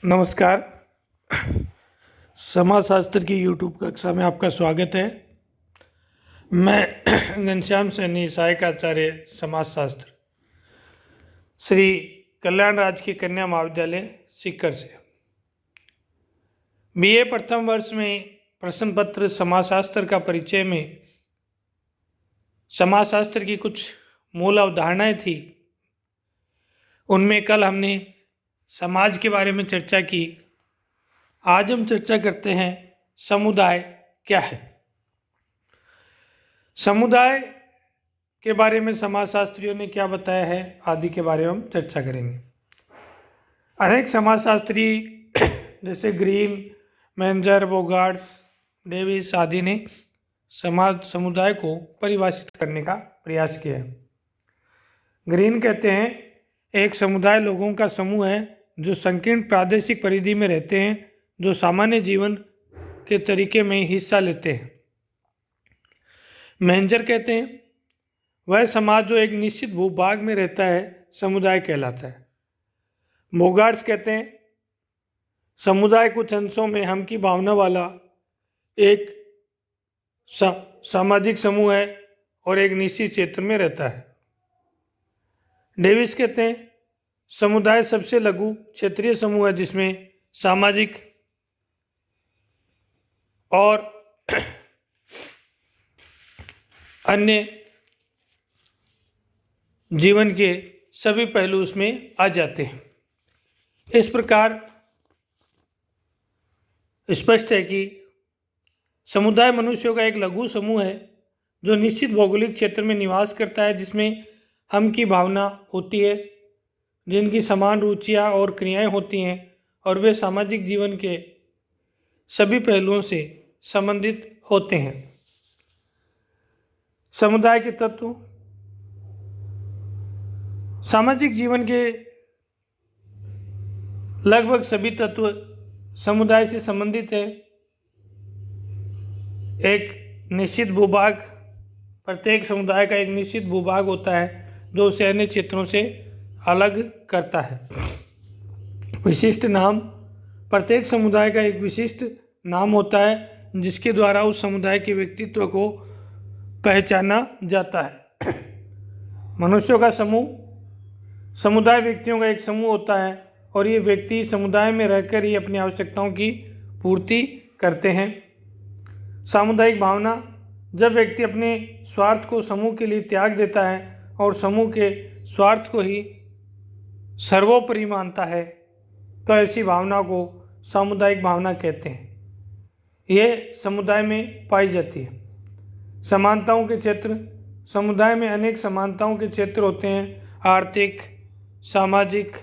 नमस्कार। समाजशास्त्र की यूट्यूब कक्षा में आपका स्वागत है। मैं घनश्याम सैनी, सहायक आचार्य समाजशास्त्र, श्री कल्याण राजकीय कन्या महाविद्यालय सीकर से। बीए प्रथम वर्ष में प्रश्न पत्र समाजशास्त्र का परिचय में समाजशास्त्र की कुछ मूल अवधारणाएं थी, उनमें कल हमने समाज के बारे में चर्चा की। आज हम चर्चा करते हैं समुदाय क्या है। समुदाय के बारे में समाजशास्त्रियों ने क्या बताया है आदि के बारे में हम चर्चा करेंगे। अनेक समाजशास्त्री जैसे ग्रीन, मेंजर, बोगार्ड्स, डेविस आदि ने समुदाय को परिभाषित करने का प्रयास किया है। ग्रीन कहते हैं एक समुदाय लोगों का समूह है जो संकीर्ण प्रादेशिक परिधि में रहते हैं, जो सामान्य जीवन के तरीके में हिस्सा लेते हैं। मेंजर कहते हैं वह समाज जो एक निश्चित भूभाग में रहता है समुदाय कहलाता है। बोगार्ड्स कहते हैं समुदाय कुछ अंशों में हम की भावना वाला एक सामाजिक समूह है और एक निश्चित क्षेत्र में रहता है। डेविस कहते हैं समुदाय सबसे लघु क्षेत्रीय समूह है जिसमें सामाजिक और अन्य जीवन के सभी पहलू उसमें आ जाते हैं। इस प्रकार स्पष्ट है कि समुदाय मनुष्यों का एक लघु समूह है जो निश्चित भौगोलिक क्षेत्र में निवास करता है, जिसमें हम की भावना होती है, जिनकी समान रुचियां और क्रियाएं होती हैं और वे सामाजिक जीवन के सभी पहलुओं से संबंधित होते हैं। समुदाय के तत्व सामाजिक जीवन के लगभग सभी तत्व समुदाय से संबंधित है। एक निश्चित भूभाग, प्रत्येक समुदाय का एक निश्चित भूभाग होता है जो उसे अन्य क्षेत्रों से अलग करता है। विशिष्ट नाम, प्रत्येक समुदाय का एक विशिष्ट नाम होता है जिसके द्वारा उस समुदाय के व्यक्तित्व को पहचाना जाता है। मनुष्यों का समूह, समुदाय व्यक्तियों का एक समूह होता है और ये व्यक्ति समुदाय में रहकर ही अपनी आवश्यकताओं की पूर्ति करते हैं। सामुदायिक भावना, जब व्यक्ति अपने स्वार्थ को समूह के लिए त्याग देता है और समूह के स्वार्थ को ही सर्वोपरि मानता है तो ऐसी भावना को सामुदायिक भावना कहते हैं। ये समुदाय में पाई जाती है। समानताओं के क्षेत्र, समुदाय में अनेक समानताओं के क्षेत्र होते हैं। आर्थिक, सामाजिक,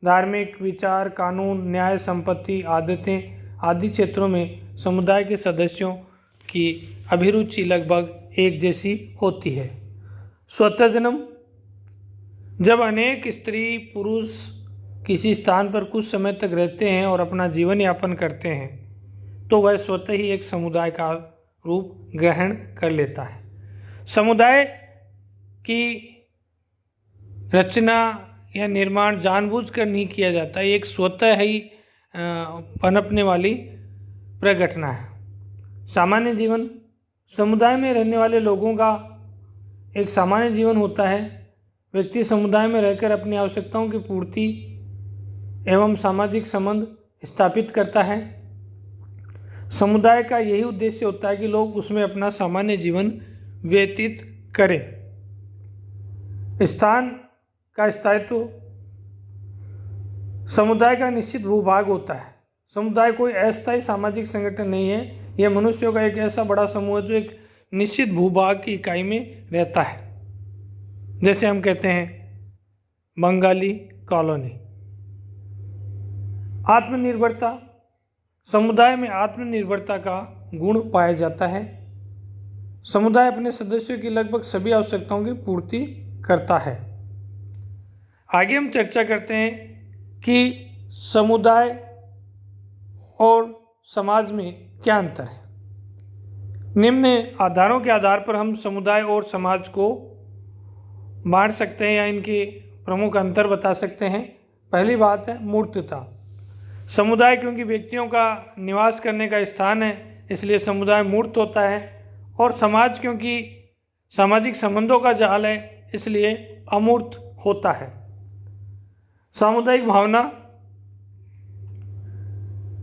धार्मिक, विचार, कानून, न्याय, संपत्ति, आदतें आदि क्षेत्रों में समुदाय के सदस्यों की अभिरुचि लगभग एक जैसी होती है। स्वतः जन्म, जब अनेक स्त्री पुरुष किसी स्थान पर कुछ समय तक रहते हैं और अपना जीवन यापन करते हैं तो वह स्वतः ही एक समुदाय का रूप ग्रहण कर लेता है। समुदाय की रचना या निर्माण जानबूझकर नहीं किया जाता, ये एक स्वतः ही पनपने वाली प्रघटना है। सामान्य जीवन, समुदाय में रहने वाले लोगों का एक सामान्य जीवन होता है। व्यक्ति समुदाय में रहकर अपनी आवश्यकताओं की पूर्ति एवं सामाजिक संबंध स्थापित करता है। समुदाय का यही उद्देश्य होता है कि लोग उसमें अपना सामान्य जीवन व्यतीत करें। स्थान का स्थायित्व, समुदाय का निश्चित भूभाग होता है। समुदाय कोई अस्थायी सामाजिक संगठन नहीं है, यह मनुष्यों का एक ऐसा बड़ा समूह है जो एक निश्चित भूभाग की इकाई में रहता है। जैसे हम कहते हैं बंगाली कॉलोनी। आत्मनिर्भरता, समुदाय में आत्मनिर्भरता का गुण पाया जाता है। समुदाय अपने सदस्यों की लगभग सभी आवश्यकताओं की पूर्ति करता है। आगे हम चर्चा करते हैं कि समुदाय और समाज में क्या अंतर है। निम्न आधारों के आधार पर हम समुदाय और समाज को बांट सकते हैं या इनके प्रमुख अंतर बता सकते हैं। पहली बात है मूर्तता। समुदाय क्योंकि व्यक्तियों का निवास करने का स्थान है, इसलिए समुदाय मूर्त होता है। और समाज क्योंकि सामाजिक संबंधों का जाल है, इसलिए अमूर्त होता है। सामुदायिक भावना,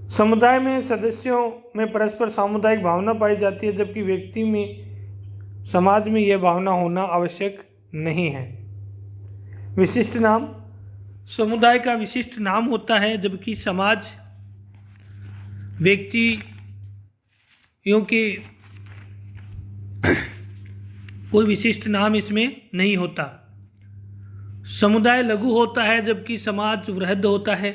समुदाय में सदस्यों में परस्पर सामुदायिक भावना पाई जाती है, जबकि व्यक्ति में समाज में यह भावना होना आवश्यक नहीं है। विशिष्ट नाम, समुदाय का विशिष्ट नाम होता है, जबकि समाज व्यक्तियों के कोई विशिष्ट नाम इसमें नहीं होता। समुदाय लघु होता है, जबकि समाज वृहद होता है।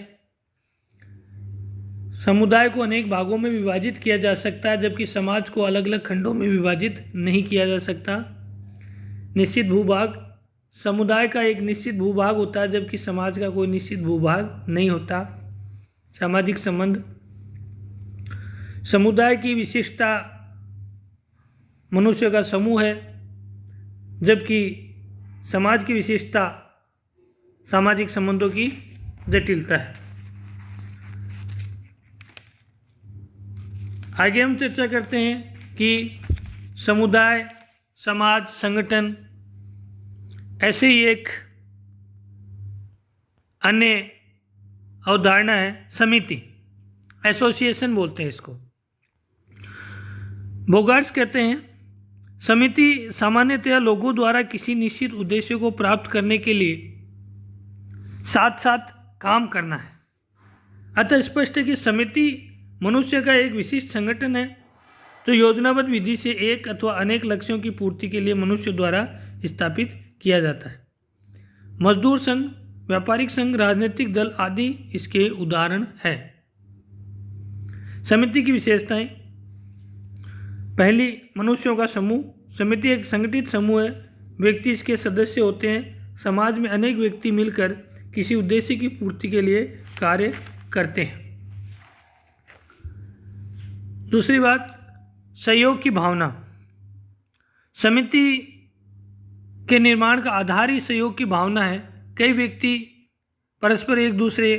समुदाय को अनेक भागों में विभाजित किया जा सकता है, जबकि समाज को अलग अलग खंडों में विभाजित नहीं किया जा सकता। निश्चित भूभाग, समुदाय का एक निश्चित भूभाग होता है, जबकि समाज का कोई निश्चित भूभाग नहीं होता। सामाजिक संबंध, समुदाय की विशेषता मनुष्य का समूह है, जबकि समाज की विशेषता सामाजिक संबंधों की जटिलता है। आगे हम चर्चा करते हैं कि समुदाय, समाज, संगठन, ऐसे ही एक अन्य अवधारणा है समिति, एसोसिएशन बोलते हैं इसको। बोगार्ट्स कहते हैं समिति सामान्यतया लोगों द्वारा किसी निश्चित उद्देश्य को प्राप्त करने के लिए साथ साथ काम करना है। अतः स्पष्ट है कि समिति मनुष्य का एक विशिष्ट संगठन है जो योजनाबद्ध विधि से एक अथवा अनेक लक्ष्यों की पूर्ति के लिए मनुष्य द्वारा स्थापित किया जाता है। मजदूर संघ, व्यापारिक संघ, राजनीतिक दल आदि इसके उदाहरण हैं। समिति की विशेषताएं, पहली, मनुष्यों का समूह। समिति एक संगठित समूह है, व्यक्ति इसके सदस्य होते हैं। समाज में अनेक व्यक्ति मिलकर किसी उद्देश्य की पूर्ति के लिए कार्य करते हैं। दूसरी बात, सहयोग की भावना। समिति के निर्माण का आधार ही सहयोग की भावना है। कई व्यक्ति परस्पर एक दूसरे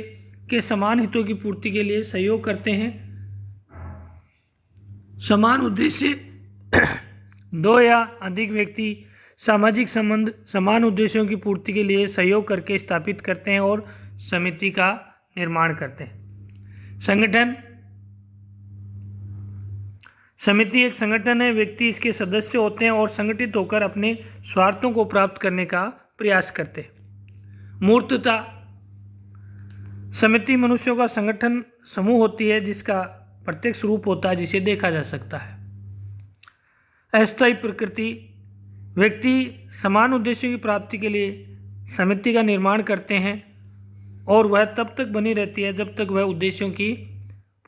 के समान हितों की पूर्ति के लिए सहयोग करते हैं। समान उद्देश्य दो या अधिक व्यक्ति सामाजिक संबंध समान उद्देश्यों की पूर्ति के लिए सहयोग करके स्थापित करते हैं और समिति का निर्माण करते हैं। संगठन, समिति एक संगठन है, व्यक्ति इसके सदस्य होते हैं और संगठित होकर अपने स्वार्थों को प्राप्त करने का प्रयास करते हैं। मूर्तता, समिति मनुष्यों का संगठन समूह होती है जिसका प्रत्यक्ष रूप होता है जिसे देखा जा सकता है। अस्थायी प्रकृति, व्यक्ति समान उद्देश्यों की प्राप्ति के लिए समिति का निर्माण करते हैं और वह तब तक बनी रहती है जब तक वह उद्देश्यों की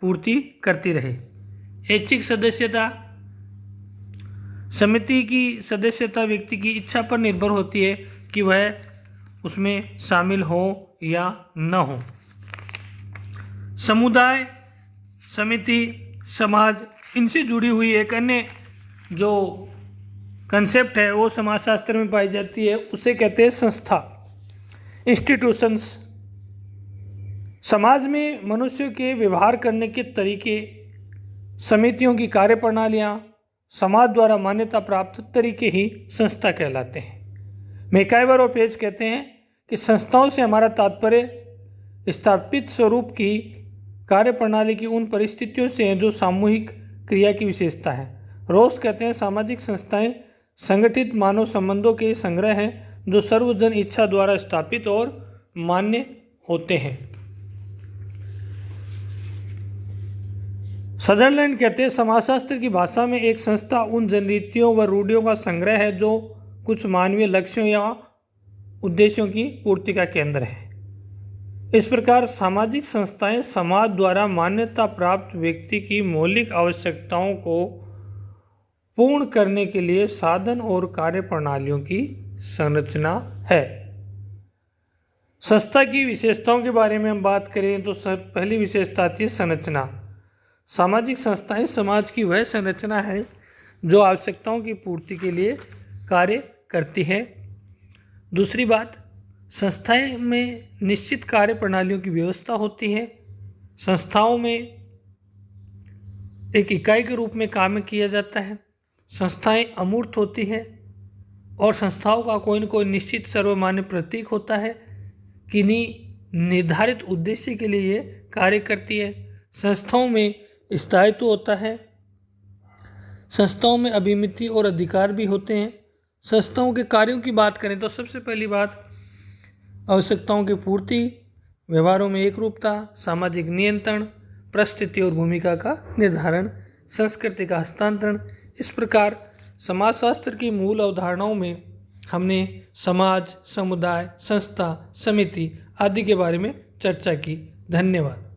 पूर्ति करती रहे। ऐच्छिक सदस्यता, समिति की सदस्यता व्यक्ति की इच्छा पर निर्भर होती है कि वह उसमें शामिल हो या न हो। समुदाय, समिति, समाज, इनसे जुड़ी हुई एक अन्य जो कंसेप्ट है वो समाजशास्त्र में पाई जाती है, उसे कहते हैं संस्था, इंस्टीट्यूशंस। समाज में मनुष्य के व्यवहार करने के तरीके, समितियों की कार्यप्रणालियाँ, समाज द्वारा मान्यता प्राप्त तरीके ही संस्था कहलाते हैं। मैकाइवर और पेज कहते हैं कि संस्थाओं से हमारा तात्पर्य स्थापित स्वरूप की कार्यप्रणाली की उन परिस्थितियों से है जो सामूहिक क्रिया की विशेषता है। रोस कहते हैं सामाजिक संस्थाएं संगठित मानव संबंधों के संग्रह हैं जो सर्वजन इच्छा द्वारा स्थापित और मान्य होते हैं। सदरलैंड कहते हैं समाजशास्त्र की भाषा में एक संस्था उन जनरीतियों व रूढ़ियों का संग्रह है जो कुछ मानवीय लक्ष्यों या उद्देश्यों की पूर्ति का केंद्र है। इस प्रकार सामाजिक संस्थाएं समाज द्वारा मान्यता प्राप्त व्यक्ति की मौलिक आवश्यकताओं को पूर्ण करने के लिए साधन और कार्यप्रणालियों की संरचना है। संस्था की विशेषताओं के बारे में हम बात करें तो पहली विशेषता आती है संरचना। सामाजिक संस्थाएं समाज की वह संरचना है जो आवश्यकताओं की पूर्ति के लिए कार्य करती है। दूसरी बात, संस्थाएं में निश्चित कार्य प्रणालियों की व्यवस्था होती है। संस्थाओं में एक इकाई के रूप में काम किया जाता है। संस्थाएं अमूर्त होती हैं और संस्थाओं का कोई न कोई निश्चित सर्वमान्य प्रतीक होता है, किन्हीं निर्धारित उद्देश्य के लिए ये कार्य करती है। संस्थाओं में स्थायित्व होता है। संस्थाओं में अभिमिति और अधिकार भी होते हैं। संस्थाओं के कार्यों की बात करें तो सबसे पहली बात आवश्यकताओं की पूर्ति, व्यवहारों में एकरूपता, सामाजिक नियंत्रण, परिस्थिति और भूमिका का निर्धारण, संस्कृति का हस्तांतरण। इस प्रकार समाजशास्त्र की मूल अवधारणाओं में हमने समाज, समुदाय, संस्था, समिति आदि के बारे में चर्चा की। धन्यवाद।